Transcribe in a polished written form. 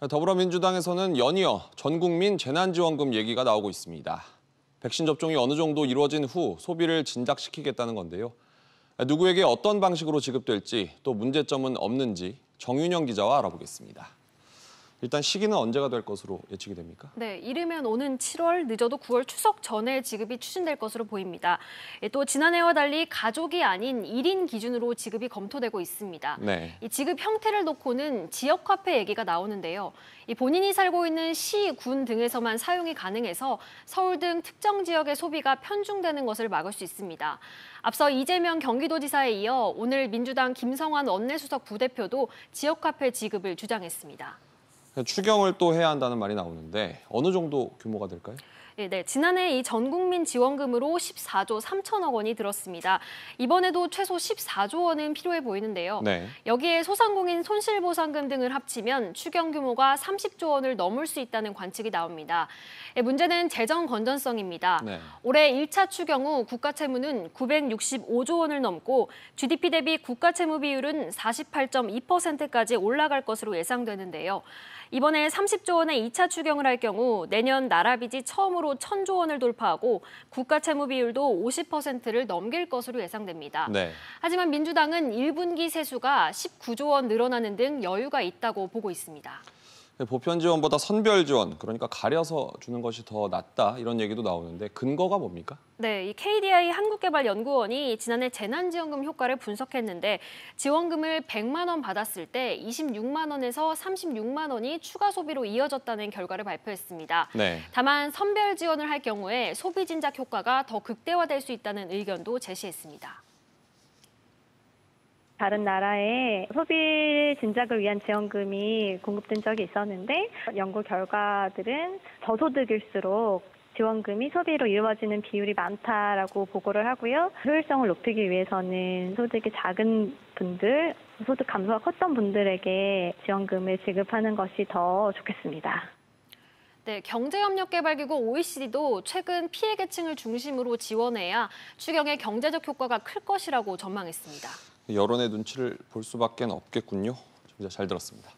더불어민주당에서는 연이어 전국민 재난지원금 얘기가 나오고 있습니다. 백신 접종이 어느 정도 이루어진 후 소비를 진작시키겠다는 건데요. 누구에게 어떤 방식으로 지급될지 또 문제점은 없는지 정윤영 기자와 알아보겠습니다. 일단 시기는 언제가 될 것으로 예측이 됩니까? 네, 이르면 오는 7월, 늦어도 9월 추석 전에 지급이 추진될 것으로 보입니다. 또 지난해와 달리 가족이 아닌 1인 기준으로 지급이 검토되고 있습니다. 네. 이 지급 형태를 놓고는 지역화폐 얘기가 나오는데요. 본인이 살고 있는 시, 군 등에서만 사용이 가능해서 서울 등 특정 지역의 소비가 편중되는 것을 막을 수 있습니다. 앞서 이재명 경기도지사에 이어 오늘 민주당 김성환 원내수석 부대표도 지역화폐 지급을 주장했습니다. 추경을 또 해야 한다는 말이 나오는데 어느 정도 규모가 될까요? 네, 지난해 이 전국민 지원금으로 14조 3천억 원이 들었습니다. 이번에도 최소 14조 원은 필요해 보이는데요. 네. 여기에 소상공인 손실보상금 등을 합치면 추경 규모가 30조 원을 넘을 수 있다는 관측이 나옵니다. 문제는 재정 건전성입니다. 네. 올해 1차 추경 후 국가채무는 965조 원을 넘고 GDP 대비 국가채무 비율은 48.2%까지 올라갈 것으로 예상되는데요. 이번에 30조 원의 2차 추경을 할 경우 내년 나라 빚이 처음으로 1,000조 원을 돌파하고 국가 채무 비율도 50%를 넘길 것으로 예상됩니다. 네. 하지만 민주당은 1분기 세수가 19조 원 늘어나는 등 여유가 있다고 보고 있습니다. 보편 지원보다 선별 지원, 그러니까 가려서 주는 것이 더 낫다 이런 얘기도 나오는데 근거가 뭡니까? 네, 이 KDI 한국개발연구원이 지난해 재난지원금 효과를 분석했는데 지원금을 100만 원 받았을 때 26만 원에서 36만 원이 추가 소비로 이어졌다는 결과를 발표했습니다. 네. 다만 선별 지원을 할 경우에 소비 진작 효과가 더 극대화될 수 있다는 의견도 제시했습니다. 다른 나라에 소비 진작을 위한 지원금이 공급된 적이 있었는데 연구 결과들은 저소득일수록 지원금이 소비로 이루어지는 비율이 많다라고 보고를 하고요. 효율성을 높이기 위해서는 소득이 작은 분들, 소득 감소가 컸던 분들에게 지원금을 지급하는 것이 더 좋겠습니다. 네, 경제협력개발기구 OECD도 최근 피해 계층을 중심으로 지원해야 추경의 경제적 효과가 클 것이라고 전망했습니다. 여론의 눈치를 볼 수밖에 없겠군요. 잘 들었습니다.